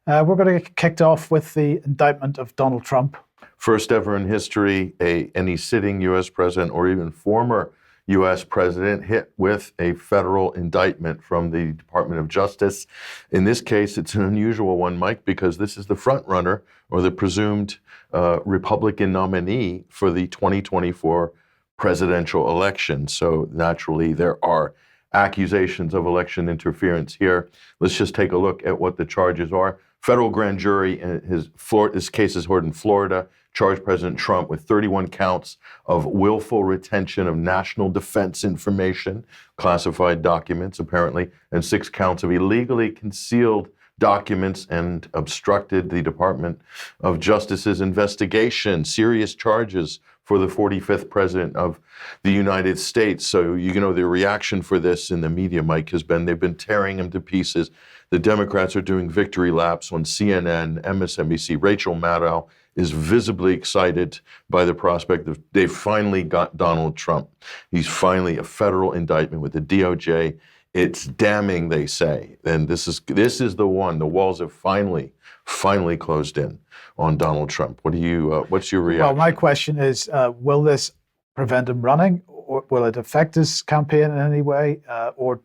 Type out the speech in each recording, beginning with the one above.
We're going to get kicked off with the indictment of Donald Trump. First ever in history, any sitting U.S. president or even former U.S. president hit with a federal indictment from the Department of Justice. In this case, it's an unusual one, Mike, because this is the front runner or the presumed Republican nominee for the 2024 presidential election. So naturally, there are accusations of election interference here. Let's just take a look at what the charges are. Federal grand jury, this case is heard in Florida, charged President Trump with 31 counts of willful retention of national defense information, classified documents apparently, and 6 counts of illegally concealed documents and obstructed the Department of Justice's investigation. Serious charges for the 45th president of the United States. So, you know, the reaction for this in the media, Mike, has been they've been tearing him to pieces. The Democrats are doing victory laps on CNN, MSNBC. Rachel Maddow is visibly excited by the prospect of they've finally got Donald Trump. He's finally a federal indictment with the DOJ. It's damning, they say. And this is the one. The walls have finally closed in on Donald Trump. What's your reaction? Well, my question is, will this prevent him running, or will it affect his campaign in any way, or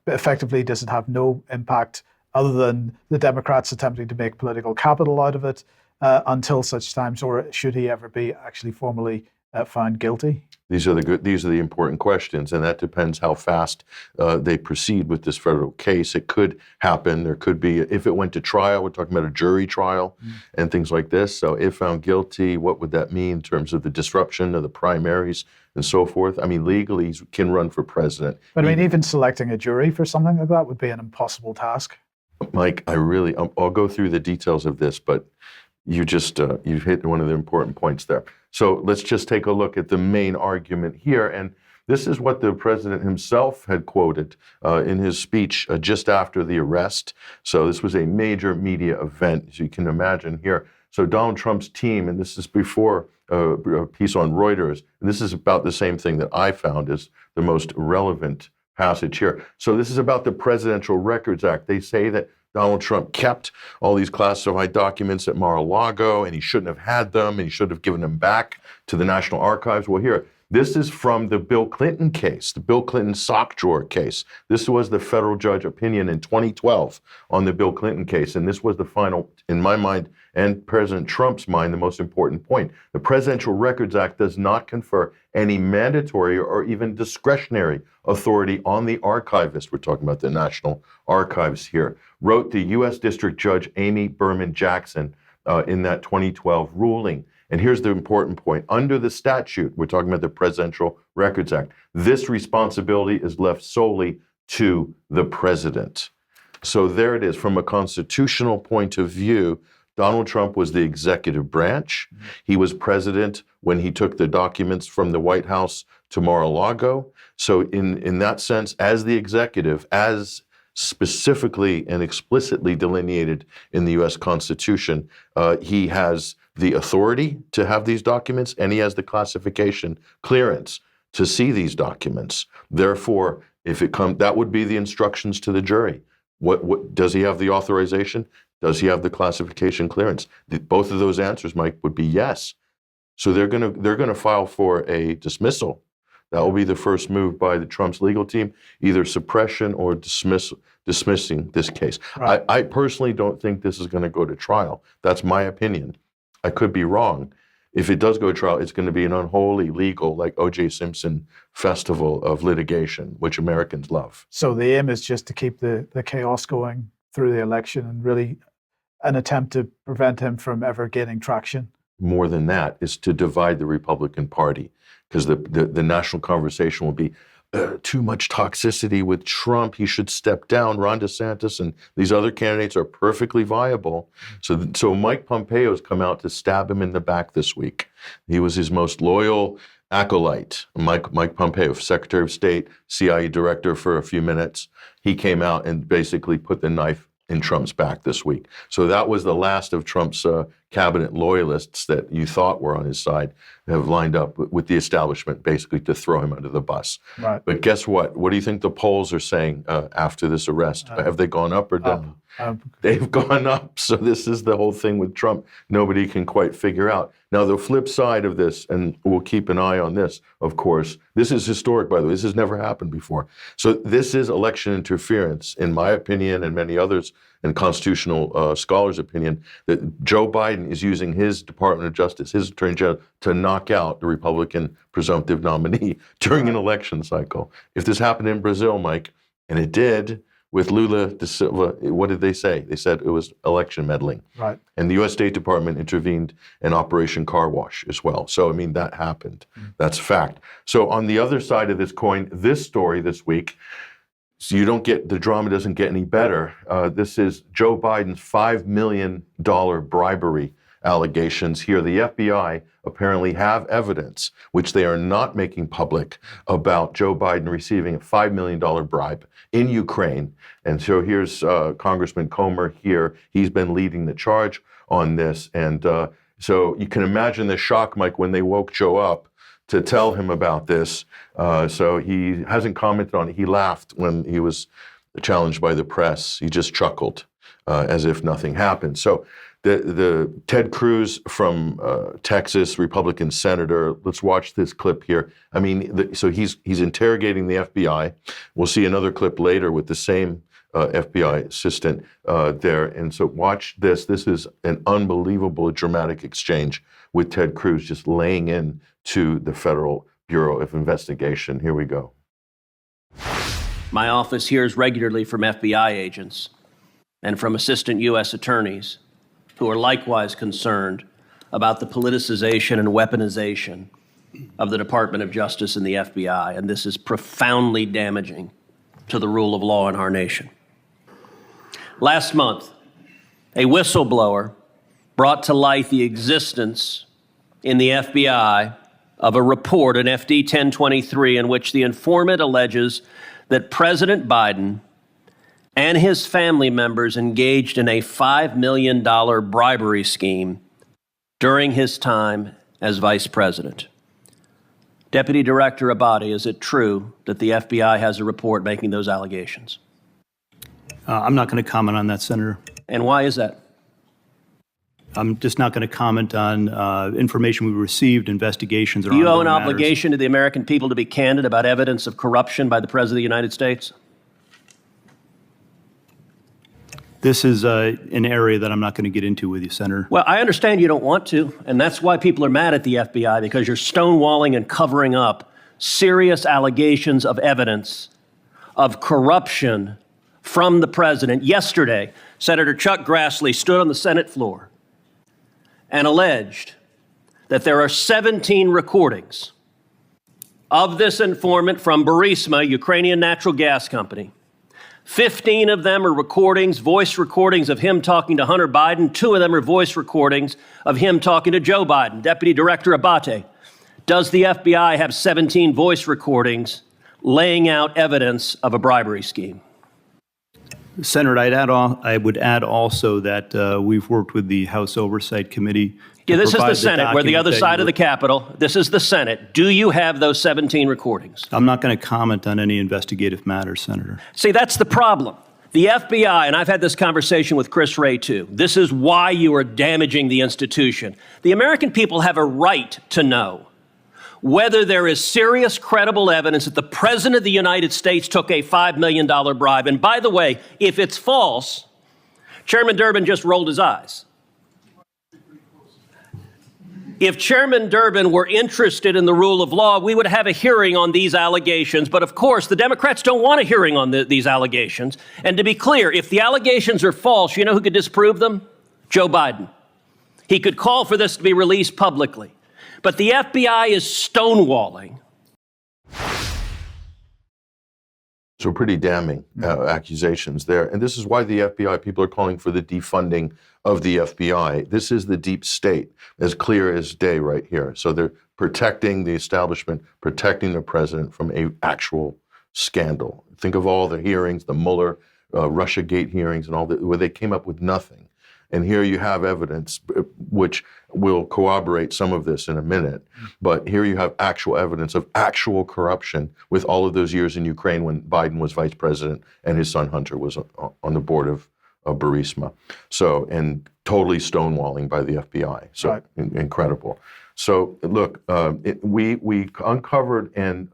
effectively does it have no impact other than the Democrats attempting to make political capital out of it until such times, or should he ever be actually formally found guilty? These are the important questions, and that depends how fast they proceed with this federal case. It could happen. There could be, if it went to trial, we're talking about a jury trial and things like this. So if found guilty, what would that mean in terms of the disruption of the primaries and so forth? I mean, legally, he can run for president. But I mean, even selecting a jury for something like that would be an impossible task. Mike, I'll go through the details of this, but you've hit one of the important points there. So let's just take a look at the main argument here. And this is what the president himself had quoted in his speech just after the arrest. So this was a major media event, as you can imagine here. So Donald Trump's team, and this is before a piece on Reuters, and this is about the same thing that I found is the most relevant passage here. So this is about the Presidential Records Act. They say that Donald Trump kept all these classified documents at Mar-a-Lago, and he shouldn't have had them, and he should have given them back to the National Archives. Well, here, this is from the Bill Clinton case, the Bill Clinton sock drawer case. This was the federal judge opinion in 2012 on the Bill Clinton case, and this was the final, in my mind, and President Trump's mind, the most important point. The Presidential Records Act does not confer any mandatory or even discretionary authority on the archivist. We're talking about the National Archives here. Wrote the U.S. District Judge Amy Berman Jackson in that 2012 ruling. And here's the important point. Under the statute, we're talking about the Presidential Records Act, this responsibility is left solely to the president. So there it is. From a constitutional point of view, Donald Trump was the executive branch. He was president when he took the documents from the White House to Mar-a-Lago. So in that sense, as the executive, as specifically and explicitly delineated in the U.S. Constitution, he has the authority to have these documents, and he has the classification clearance to see these documents. Therefore, that would be the instructions to the jury. What does he have the authorization? Does he have the classification clearance? Both of those answers, Mike, would be yes. So they're gonna file for a dismissal. That will be the first move by the Trump's legal team, either suppression or dismissing this case. Right. I personally don't think this is going to go to trial. That's my opinion. I could be wrong. If it does go to trial, it's going to be an unholy, legal, like O.J. Simpson festival of litigation, which Americans love. So the aim is just to keep the chaos going through the election and really an attempt to prevent him from ever gaining traction. More than that, is to divide the Republican Party, because the national conversation will be too much toxicity with Trump. He should step down. Ron DeSantis and these other candidates are perfectly viable. So Mike Pompeo's come out to stab him in the back this week. He was his most loyal acolyte, Mike Pompeo, Secretary of State, CIA director for a few minutes. He came out and basically put the knife in Trump's back this week. So that was the last of Trump's cabinet loyalists that you thought were on his side have lined up with the establishment basically to throw him under the bus. Right. But guess what? What do you think the polls are saying after this arrest? Have they gone up or down? They've gone up. So this is the whole thing with Trump. Nobody can quite figure out. Now, the flip side of this, and we'll keep an eye on this, of course, this is historic, by the way. This has never happened before. So this is election interference, in my opinion and many others, and constitutional scholars' opinion, that Joe Biden is using his Department of Justice, his Attorney General, to knock out the Republican presumptive nominee during an election cycle. If this happened in Brazil, Mike, and it did, with Lula da Silva, what did they say? They said it was election meddling. Right. And the U.S. State Department intervened in Operation Car Wash as well. So, I mean, that happened. That's fact. So on the other side of this coin, this story this week, so you don't get, the drama doesn't get any better. This is Joe Biden's $5 million bribery allegations here. The FBI apparently have evidence, which they are not making public, about Joe Biden receiving a $5 million bribe in Ukraine. And so here's Congressman Comer here. He's been leading the charge on this. And so you can imagine the shock, Mike, when they woke Joe up to tell him about this. So he hasn't commented on it. He laughed when he was challenged by the press. He just chuckled as if nothing happened. So the Ted Cruz from Texas, Republican senator. Let's watch this clip here. I mean, so he's interrogating the FBI. We'll see another clip later with the same FBI assistant there. And so watch this. This is an unbelievable, dramatic exchange with Ted Cruz just laying in to the Federal Bureau of Investigation. Here we go. My office hears regularly from FBI agents and from assistant U.S. attorneys who are likewise concerned about the politicization and weaponization of the Department of Justice and the FBI, and this is profoundly damaging to the rule of law in our nation. Last month, a whistleblower brought to light the existence in the FBI of a report, an FD 1023, in which the informant alleges that President Biden and his family members engaged in a $5 million bribery scheme during his time as vice president. Deputy Director Abate, is it true that the FBI has a report making those allegations? I'm not going to comment on that, Senator. And why is that? I'm just not going to comment on information we received, investigations, or Do you owe an ongoing matters. obligation to the American people to be candid about evidence of corruption by the President of the United States? This is an area that I'm not going to get into with you, Senator. Well, I understand you don't want to, and that's why people are mad at the FBI, because you're stonewalling and covering up serious allegations of evidence of corruption from the president. Yesterday, Senator Chuck Grassley stood on the Senate floor and alleged that there are 17 recordings of this informant from Burisma, Ukrainian natural gas company. 15 of them are recordings, voice recordings of him talking to Hunter Biden. 2 of them are voice recordings of him talking to Joe Biden. Deputy Director Abate, does the FBI have 17 voice recordings laying out evidence of a bribery scheme? Senator, I would add also that we've worked with the House Oversight Committee. Yeah, this is the provide Senate. We're the document other that side you of the Capitol. This is the Senate. Do you have those 17 recordings? I'm not going to comment on any investigative matters, Senator. See, that's the problem. The FBI, and I've had this conversation with Chris Wray too, this is why you are damaging the institution. The American people have a right to know whether there is serious, credible evidence that the President of the United States took a $5 million bribe. And by the way, if it's false, Chairman Durbin just rolled his eyes. If Chairman Durbin were interested in the rule of law, we would have a hearing on these allegations. But of course, the Democrats don't want a hearing on these allegations. And to be clear, if the allegations are false, you know who could disprove them? Joe Biden. He could call for this to be released publicly. But the FBI is stonewalling. So pretty damning accusations there. And this is why the FBI, people are calling for the defunding of the FBI. This is the deep state, as clear as day right here. So they're protecting the establishment, protecting the president from an actual scandal. Think of all the hearings, the Mueller, Russiagate hearings and all that, where they came up with nothing. And here you have evidence, which will corroborate some of this in a minute. But here you have actual evidence of actual corruption with all of those years in Ukraine when Biden was vice president and his son Hunter was on the board of Burisma. So, and totally stonewalling by the FBI. So Right. incredible. So look, we uncovered and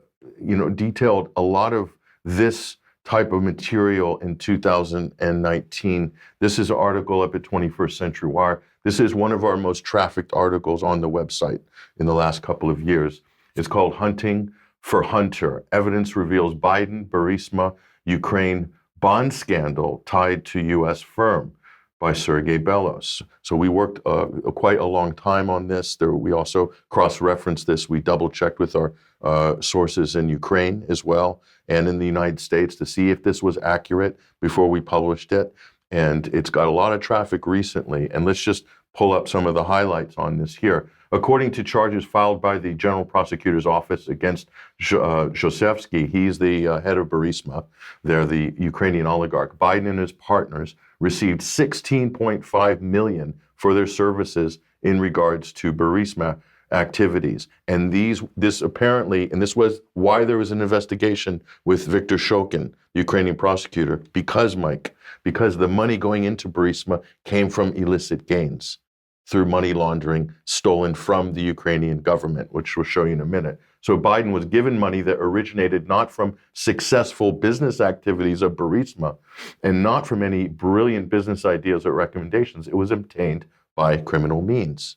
detailed a lot of this type of material in 2019. This is an article up at 21st Century Wire. This is one of our most trafficked articles on the website in the last couple of years. It's called Hunting for Hunter. Evidence reveals Biden, Burisma, Ukraine bond scandal tied to U.S. firm by Sergey Bellos. So we worked quite a long time on this. We also cross-referenced this. We double-checked with our sources in Ukraine as well and in the United States to see if this was accurate before we published it. And it's got a lot of traffic recently. And let's just pull up some of the highlights on this here. According to charges filed by the General Prosecutor's Office against Zhosevsky, he's the head of Burisma, they're the Ukrainian oligarch, Biden and his partners received $16.5 million for their services in regards to Burisma activities. And this apparently, and this was why there was an investigation with Viktor Shokin, the Ukrainian prosecutor, because the money going into Burisma came from illicit gains through money laundering stolen from the Ukrainian government, which we'll show you in a minute. So Biden was given money that originated not from successful business activities of Burisma and not from any brilliant business ideas or recommendations. It was obtained by criminal means.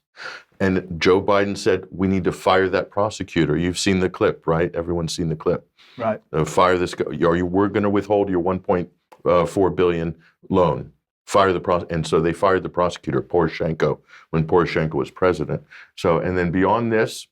And Joe Biden said, we need to fire that prosecutor. You've seen the clip, right? Everyone's seen the clip. Right. Fire this guy. We're going to withhold your $1.4 billion loan. Fire the and so they fired the prosecutor, Poroshenko, when Poroshenko was president. So, and then beyond this,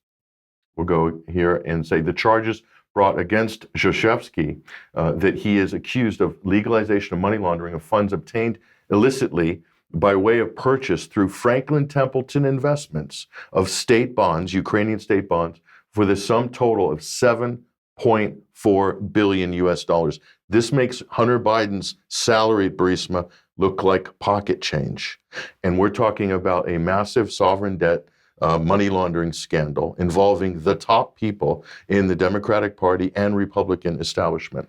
we'll go here and say the charges brought against Zhosevsky, that he is accused of legalization of money laundering of funds obtained illicitly by way of purchase through Franklin Templeton Investments of state bonds, Ukrainian state bonds, for the sum total of $7.4 billion US dollars. This makes Hunter Biden's salary at Burisma look like pocket change. And we're talking about a massive sovereign debt money laundering scandal involving the top people in the Democratic Party and Republican establishment.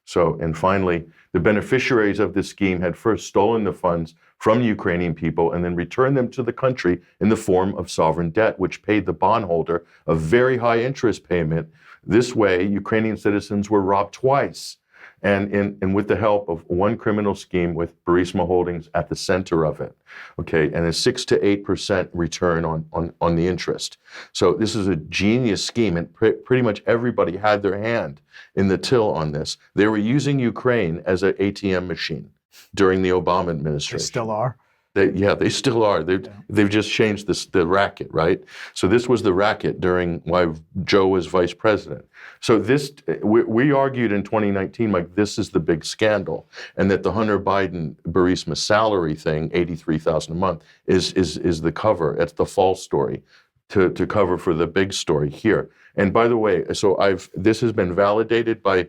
So, and finally, the beneficiaries of this scheme had first stolen the funds from Ukrainian people and then returned them to the country in the form of sovereign debt, which paid the bondholder a very high interest payment. This way, Ukrainian citizens were robbed twice, and with the help of one criminal scheme with Burisma Holdings at the center of it, okay, and a 6 to 8% return on the interest. So this is a genius scheme, and pretty much everybody had their hand in the till on this. They were using Ukraine as an ATM machine during the Obama administration. They still are. They still are. They've just changed the racket, right? So this was the racket during while Joe was vice president. So we argued in 2019, like this is the big scandal, and that the Hunter Biden Burisma salary thing, $83,000 a month, is the cover. It's the false story to cover for the big story here. And by the way, so this has been validated by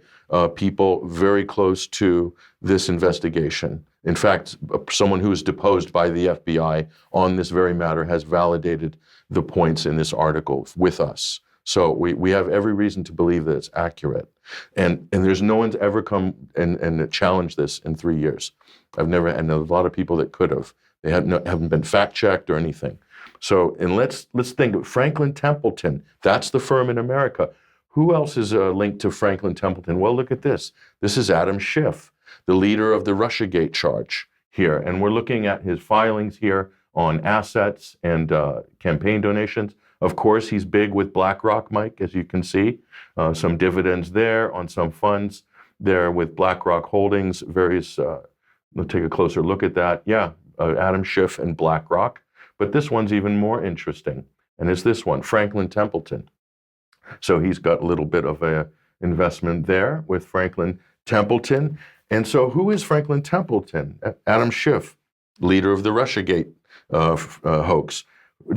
people very close to this investigation. In fact, someone who was deposed by the FBI on this very matter has validated the points in this article with us. So we have every reason to believe that it's accurate. And there's no one's ever come and challenged this in 3 years. And there's a lot of people that could have. They haven't been fact-checked or anything. So, and let's think of Franklin Templeton. That's the firm in America. Who else is linked to Franklin Templeton? Well, look at this. This is Adam Schiff, the leader of the Russiagate charge here. And we're looking at his filings here on assets and campaign donations. Of course, he's big with BlackRock, Mike, as you can see. Some dividends there on some funds there with BlackRock Holdings, various, we'll take a closer look at that. Yeah, Adam Schiff and BlackRock. But this one's even more interesting, and it's this one, Franklin Templeton. So he's got a little bit of a investment there with Franklin Templeton. And so who is Franklin Templeton? Adam Schiff, leader of the Russiagate hoax.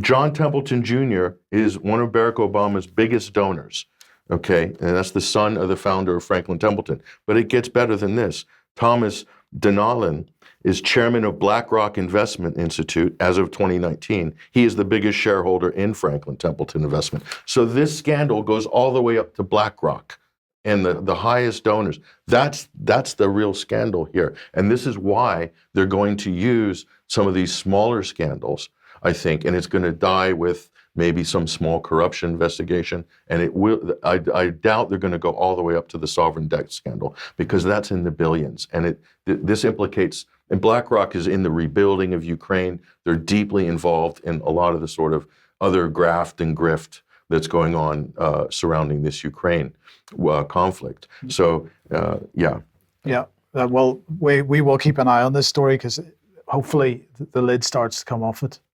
John Templeton Jr. is one of Barack Obama's biggest donors, okay? And that's the son of the founder of Franklin Templeton. But it gets better than this. Thomas Denalen is chairman of BlackRock Investment Institute as of 2019. He is the biggest shareholder in Franklin Templeton Investment. So this scandal goes all the way up to BlackRock and the highest donors. That's the real scandal here. And this is why they're going to use some of these smaller scandals, I think, and it's going to die with maybe some small corruption investigation. And it will. I doubt they're going to go all the way up to the sovereign debt scandal, because that's in the billions. And this implicates, and BlackRock is in the rebuilding of Ukraine. They're deeply involved in a lot of the sort of other graft and grift that's going on surrounding this Ukraine conflict. So, yeah. Yeah. Well, we will keep an eye on this story, because hopefully the lid starts to come off it.